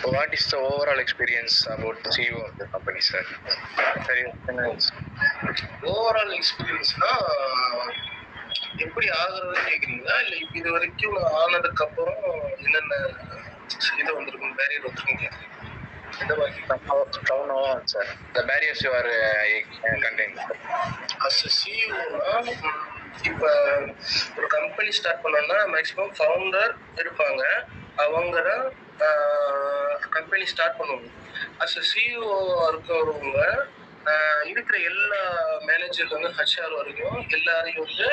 What is the overall experience about CEO of the company, sir? Overall எக்ஸ்பீரியன்ஸ்னா எப்படி ஆகுறதுன்னு கேக்குறீங்களா, இல்ல இது வரைக்கும் ஆனதுக்கு அப்புறம் என்னென்ன இது வந்திருக்கும், பேரியர் வந்திருக்கும் கேக்குறீங்க? எந்த மாதிரி sir? The barriers you are containing. As a சிஇஓனா இப்ப ஒரு கம்பெனி ஸ்டார்ட் பண்ணோம்னா மேக்ஸிமம் ஃபவுண்டர் இருப்பாங்க. அவங்க தான் கம்பெனி ஸ்டார்ட் பண்ணுவாங்க. அஸ் அ சிஇஓ இருக்கிறவங்க இருக்கிற எல்லா மேனேஜர்ல இருந்து ஹெச்ஆர் வரைக்கும் எல்லாரையும் வந்து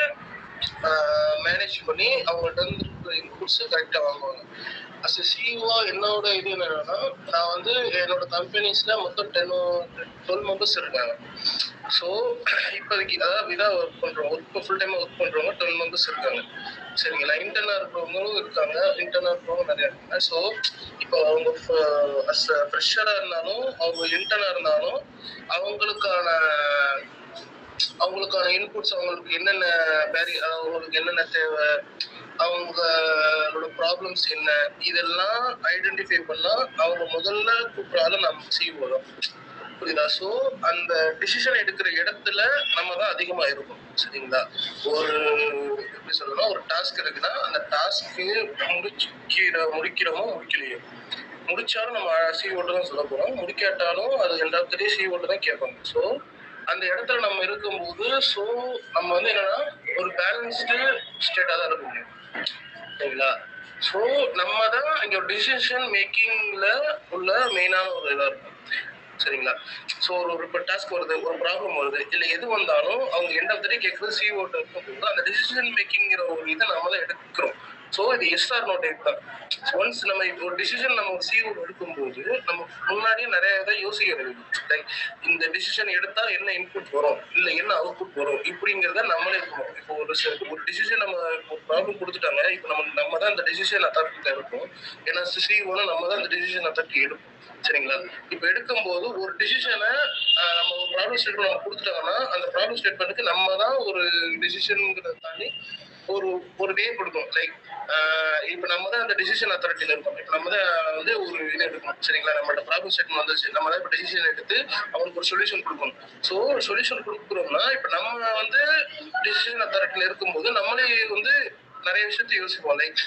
மேனேஜ் பண்ணி அவங்கள்ட்ட இருந்து இன்புட்ஸ் கரெக்டாக வாங்குவாங்க. அஸ் எ சிஇஓ என்னோட இது என்னன்னா, நான் வந்து என்னோட கம்பெனிஸ்ல மொத்தம் 12 மெம்பர்ஸ் இருக்காங்க. ஸோ இப்போதைக்கு அதாவது இதாக ஒர்க் பண்ணுறோம், ஃபுல் டைமாக ஒர்க் பண்ணுறவங்க 12 மெம்பர்ஸ் இருக்காங்க. சரிங்களா? இன்டர்னாக இருக்கிறவங்களும் இருக்காங்க, இன்டர்னாக இருக்கிறவங்க நிறையா இருக்காங்க. ஸோ இப்போ அவங்க அஸ் ஃப்ரெஷராக இருந்தாலும் அவங்க இன்டர்னாக இருந்தாலும் அவங்களுக்கான இன்புட்ஸ், அவங்களுக்கு என்னென்ன அவங்களுக்கு என்னென்ன தேவை, அவங்களோட ப்ராப்ளம்ஸ் என்ன, இதெல்லாம் ஐடென்டிஃபை பண்ணா அவங்க முதல்ல கூப்பிடாத நம்ம சிஇஓ தான். புரியுதா? ஸோ அந்த டிசிஷன் எடுக்கிற இடத்துல நம்ம தான் அதிகமா இருக்கும். சரிங்களா? ஒரு எப்படி சொல்லணும், ஒரு டாஸ்க் இருக்குன்னா அந்த டாஸ்க்கு முடிக்கிறோமோ முடிக்கலையோ, முடிச்சாலும் நம்ம சிஓட்ட தான் சொல்ல போறோம், முடிக்காட்டாலும் அது எல்லாத்துலேயும் சிஓட்ட தான் கேட்பாங்க. ஸோ அந்த இடத்துல நம்ம இருக்கும்போது ஸோ நம்ம வந்து என்னன்னா ஒரு பேலன்ஸ்டு ஸ்டேட்டாக தான் இருக்க முடியும். சரிங்களா? ஸோ நம்ம தான் இங்கே ஒரு டிசிஷன் மேக்கிங்ல உள்ள மெயினான ஒரு இதாக இருக்கும். சரிங்களா? ஸோ ஒரு இப்போ டாஸ்க் வருது, ஒரு ப்ராப்ளம் வருது, இல்லை எது வந்தாலும் அவங்க எண்ட் ஆஃப் த டே கேட்குறது சிஓட்ட இருக்கும்போது அந்த டிசிஷன் மேக்கிங்கிற ஒரு இதை நம்ம தான் எடுக்கிறோம். ஸோ இது எஸ்ஆர் நோ டைப் தான். ஒன்ஸ் நம்ம ஒரு டிசிஷன் நம்ம சிஓ எடுக்கும்போது நம்ம முன்னாடியே நிறைய இதை யோசிக்கிறது. லைக் இந்த டிசிஷன் எடுத்தா என்ன இன்புட் வரும், இல்லை என்ன அவுட்புட் வரும், இப்படிங்கிறத நம்மளே இருக்கணும். இப்போ ஒரு டிசிஷன் நம்ம ஒரு ப்ராப்ளம் கொடுத்துட்டாங்க, இப்போ நம்ம தான் அந்த டிசிஷன் அத்தாரிட்டியில் இருக்கும். ஏன்னா சிஓனா நம்ம தான் அந்த டிசிஷன் அத்தாரிட்டி எடுப்போம். சரிங்களா? இப்போ எடுக்கும்போது ஒரு டிசிஷனை நம்ம ஒரு ப்ராப்ளம் ஸ்டேட்மெண்ட் நம்ம கொடுத்துட்டாங்கன்னா அந்த ப்ராப்ளம் ஸ்டேட்மெண்ட்டுக்கு நம்ம தான் ஒரு டிசிஷனுங்கிறத தாண்டி ஒரு வே கொடுக்கும். லைக் இப்போ நம்ம தான் அந்த டிசிஷன் அத்தாரிட்டியில் இருக்கோம். இப்போ நம்ம தான் வந்து ஒரு இது எடுக்கணும். சரிங்களா? நம்மளோட ப்ராப்ளம் ஸ்டேட்மெண்ட் வந்துச்சு, நம்ம தான் இப்போ டிசிஷன் எடுத்து அவங்களுக்கு ஒரு சொல்யூஷன் கொடுக்கணும். ஸோ சொல்யூஷன் கொடுக்குறோம்னா இப்போ நம்ம வந்து டிசிஷன் அத்தாரிட்டியில் இருக்கும்போது நம்மளே வந்து நிறைய விஷயத்த யோசிப்போம். லைக்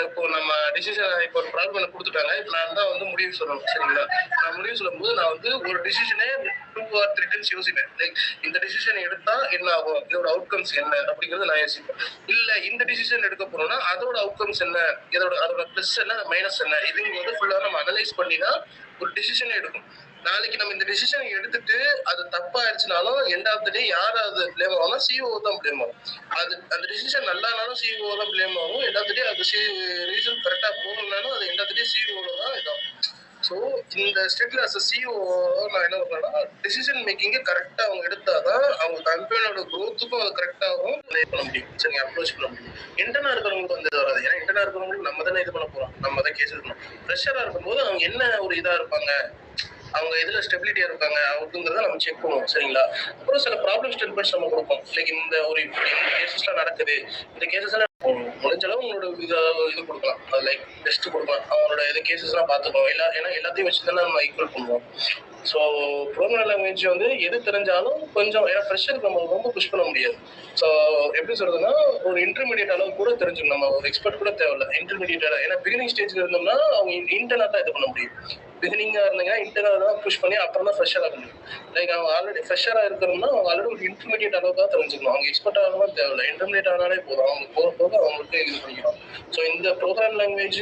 இப்போ நம்ம டிசிஷன் இப்போ ஒரு ப்ராப்ளம் கொடுத்துட்டாங்க, இப்போ நான் தான் வந்து முடிவு சொல்லணும். சரிங்களா? நான் முடிவு சொல்லும்போது நான் வந்து ஒரு டிசிஷனே 2 or 3 டைம்ஸ் யோசிப்பேன். லைக் இந்த டிசிஷன் எடுத்தா என்ன ஆகும், இதோட அவுட்கம்ஸ் என்ன அப்படிங்கிறது நான் யோசிப்பேன். இல்ல இந்த டிசிஷன் எடுக்க போறோம்னா அதோட அவுட்கம்ஸ் என்ன, அதோட பிளஸ் என்ன, மைனஸ் என்ன, இதுங்கிறது ஃபுல்லா நம்ம அனலைஸ் பண்ணி தான் ஒரு டிசிஷனே எடுக்கும். நாளைக்கு நம்ம இந்த டிசிஷன் எடுத்துட்டு அது தப்பா ஆயிடுச்சுனாலும் எண்ட் ஆஃப் த டே யார் அது பிளேம் ஆகும்னா சிஓ தான் பிளேம் ஆகும். அந்த டிசிஷன் நல்லானாலும் சிஓ தான் பிளேம் ஆகும். எண்ட் ஆஃப் த டே அது ரீசன் கரெக்டா போகணும்னாலும் அது end of the day CO தான் இதாகும். ஸோ இந்த ஸ்டேட்ல அஸ் சிஓ நான் என்ன பண்ணுறேன்னா டிசிஷன் மேக்கிங்கை கரெக்டாக அவங்க எடுத்தாதான் அவங்க கம்பெனியோட க்ரோத்துக்கும் அது கரெக்டாகவும் பண்ண முடியும். சரிங்க, அப்ரோச் பண்ண முடியும். இன்டர்னா இருக்கிறவங்களுக்கு வந்து இது வராது. ஏன்னா இன்டர்னா இருக்கிறவங்களுக்கு நம்ம தானே இது பண்ண போறோம், நம்ம தான் கேஸ் இருக்கணும். ப்ரெஷராக இருக்கும்போது அவங்க என்ன ஒரு இதாக இருப்பாங்க, அவங்க எதுல ஸ்டெபிலிட்டியா இருக்காங்க அவங்களுங்கிறத நம்ம செக் பண்ணுவோம். சரிங்களா? அப்புறம் சில ப்ராப்ளம் ஸ்டேட்மெண்ட்ஸ் நம்ம கொடுப்போம். லைக் இந்த கேசஸ்லாம் நடக்குது, இந்த கேசஸ் எல்லாம் முடிஞ்ச அளவு உங்களோட இது கொடுக்கலாம், லைக் டெஸ்ட் கொடுக்கலாம், அவங்களோட இது கேசஸ் எல்லாம் பார்த்துக்கணும். ஏன்னா எல்லாத்தையும் வச்சு தானே நம்ம ஈக்குவல் பண்ணுவோம். ஸோ ப்ரோக்ராம் லாங்குவேஜ் வந்து எது தெரிஞ்சாலும் கொஞ்சம், ஏன்னா ஃப்ரெஷருக்கு நம்ம ரொம்ப புஷ் பண்ண முடியாது. ஸோ எப்படி சொல்றதுன்னா ஒரு இன்டர்மீடியட் அளவு கூட தெரிஞ்சுக்கணும், நம்ம ஒரு எக்ஸ்பர்ட் கூட தேவையில்ல. இன்டர்மீடியட், ஏன்னா பிகினிங் ஸ்டேஜ்ல இருந்தோம்னா அவங்க இன்டர்னா தான் இது பண்ண முடியும். பிகினிங்கா இருந்தீங்கன்னா இன்டர்னா தான் புஷ் பண்ணி அப்புறம் தான் ஃப்ரெஷராக முடியும். லைக் அவங்க ஆல்ரெடி ஃப்ரெஷராக இருக்கிறோம்னா அவங்க ஆல்ரெடி ஒரு இன்டர்மீடியட் அளவு தான் தெரிஞ்சுக்கணும். அவங்க எக்ஸ்பர்ட் ஆகலாம் தேவையில்லை, இன்டர்மீடியட் ஆனாலே போதும். அவங்க போக போக அவங்களுக்கு இது பண்ணிக்கலாம். ஸோ இந்த ப்ரோக்ராம் லாங்குவேஜ்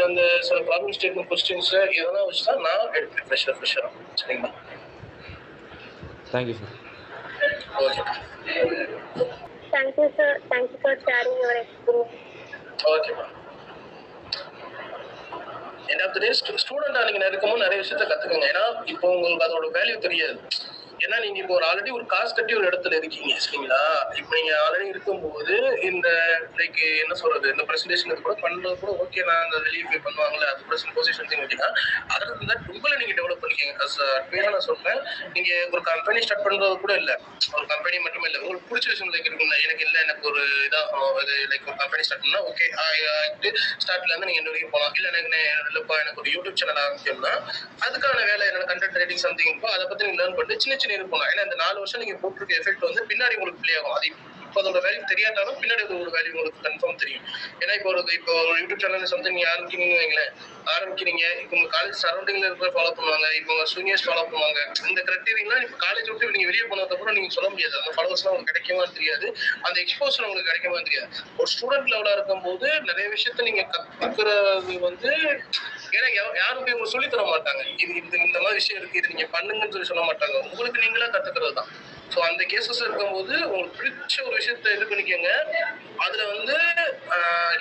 அந்த சில ப்ராப்ளம் ஸ்டேட்மெண்ட் கொஸ்டின்ஸ் இதெல்லாம் வச்சு தான் நான் எடுப்பேன் ஃப்ரெஷராக. சரிங்களா? Thank you sir. Okay, thank you sir. Thank you for sharing your experience. ஓகேப்பா. எண்ட் ஆஃப் த டே ஸ்டூடெண்டா நீங்க இருக்கும்போது நிறைய விஷயத்த கத்துக்கங்க. ஏன்னா இப்போ உங்களுக்கு அதோட வேல்யூ தெரியாது. ஏன்னா நீங்க இப்போ ஒரு ஆல்ரெடி ஒரு காசு கட்டி ஒரு இடத்துல இருக்கீங்க சரிங்களா. இப்போ நீங்க ஆல்ரெடி இருக்கும்போது இந்த லைக் என்ன சொல்றது, இந்த பிரசன்டேஷன் கூட பண்றது கூட ஓகே, நாங்க வெளியே போய் பண்ணுவாங்கல்ல, அது கூட பொசிஷன் திங் ஓகேனா. அதர் தன் உங்களை நீங்க டெவலப் பண்ணிக்கங்க. அஸ் நான் சொல்றேன், நீங்க ஒரு கம்பெனி ஸ்டார்ட் பண்றது கூட இல்ல, ஒரு கம்பெனி மட்டும் இல்ல, உங்களுக்கு பிடிச்ச விஷயம் லைக் இருக்குல்ல, எனக்கு இல்ல எனக்கு ஒரு இதாகணும், இது லைக் ஒரு கம்பெனி ஸ்டார்ட் பண்ணா ஓகே ஆகிட்டு ஸ்டார்ட்ல இருந்து நீங்க என்ன வரைக்கும் போகலாம். இல்ல எனக்கு இல்லப்பா எனக்கு ஒரு யூடியூப் சேனல் ஆரம்பிக்கணும்னா அதுக்கான வேலை என்னோட கண்டென்ட் ரைட்டிங் சம்திங் இருக்கும், அதை பத்தி நீங்க லேர்ன் பண்ணிட்டு சின்ன சின்ன இது போகலாம். ஏன்னா இந்த 4 வருஷம் நீங்க போட்டிருக்க எஃபெக்ட் வந்து பின்னாடி உங்களுக்கு பிளே ஆகும். அது இப்போ அதோட வேல்யூ தெரியாட்டாலும் பின்னாடி ஒரு வேல்யூ உங்களுக்கு கன்ஃபார்ம் தெரியும். ஏன்னா இப்போ ஒரு யூடியூப் சேனல் சம்திங் நீங்க ஆரம்பிக்கிறீங்கன்னு வைங்களேன், ஆரம்பிக்கிறீங்க, இப்போ உங்க காலேஜ் சரௌண்டிங்ல இருக்கிற ஃபாலோ பண்ணுவாங்க, இப்போ உங்க சீனியர்ஸ் ஃபாலோ பண்ணுவாங்க. இந்த கிரைட்டீரியாலாம் இப்போ காலேஜ் விட்டு நீங்க வெளியே போனதுக்கு அப்புறம் நீங்க சொல்ல முடியாது, அந்த ஃபாலோவர்ஸ்லாம் உங்களுக்கு கிடைக்குமா தெரியாது, அந்த எக்ஸ்போசர் உங்களுக்கு கிடைக்குமா தெரியாது. ஒரு ஸ்டூடெண்ட் லெவலா இருக்கும்போது நிறைய விஷயத்த நீங்க கத்துக்கிறது வந்து, ஏன்னா யாரும் போய் உங்களுக்கு சொல்லி தர மாட்டாங்க, இது இந்த மாதிரி விஷயம் இருக்கு, இது நீங்க பண்ணுங்கன்னு சொல்லி சொல்ல மாட்டாங்க, உங்களுக்கு நீங்களா கத்துக்கிறது தான். ஸோ அந்த கேசஸ் இருக்கும்போது உங்களுக்கு பிடிச்ச ஒரு விஷயத்த இது பண்ணிக்கோங்க. அதுல வந்து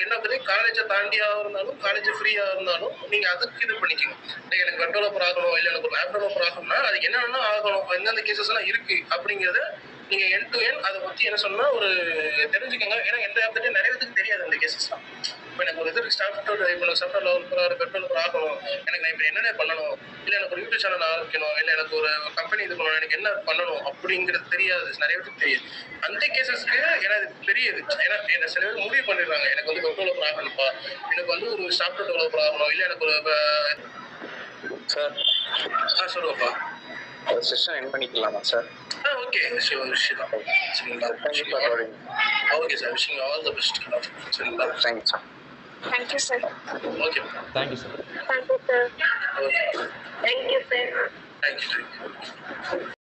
என்ன பண்ணி காலேஜை தாண்டியா இருந்தாலும் காலேஜ் ஃப்ரீயா இருந்தாலும் நீங்க அதுக்கு இது பண்ணிக்கோங்க. எனக்கு வெப் டெவலப்பர் ஆகணும், இல்லை எனக்கு ஒரு ஆப் டெவலப்பர் ஆகணும்னா அதுக்கு என்னென்ன ஆகணும், எந்தெந்த கேசஸ் எல்லாம் இருக்கு அப்படிங்கிறத நீங்க என் டு என் அதை பத்தி என்ன சொன்னா ஒரு தெரிஞ்சுக்கோங்க. ஏன்னா எந்த ஆப்கிட்ட நிறைய பேருக்கு தெரியாது இந்த கேசஸ்லாம். இப்போ எனக்கு ஒரு இது சாஃப்ட்வேர் டெவலப்பர் ஆகணும், எனக்கு நான் இப்போ என்னென்ன பண்ணணும், இல்லை எனக்கு ஒரு யூடியூப் சேனல் ஆரம்பிக்கணும், இல்லை எனக்கு ஒரு கம்பெனி இது பண்ணணும், எனக்கு என்ன பண்ணணும் அப்படிங்கிறது தெரியாது, நிறைய பேருக்கு தெரியாது. அந்த கேசஸ்க்கு ஏன்னா இது பெரியது. ஏன்னா என்ன சில பேர் முடிவு பண்ணிடுறாங்க, எனக்கு வந்து வெப் டெவலப்பர் ஆகணும்ப்பா, எனக்கு வந்து ஒரு சாஃப்ட்வேர் டெவலப்பர் ஆகணும், இல்லை எனக்கு ஒரு சார் சொல்லுவாப்பா செஷன் என் பண்ணிக்கலாமா சார்? ஓகே சரிங்களா. Okay sir, wishing all the best. சரிங்களா, thank you sir. Thank you, sir. Okay thank you sir. Thank you, sir. ஓகே Thank you, sir. தேங்க்யூ.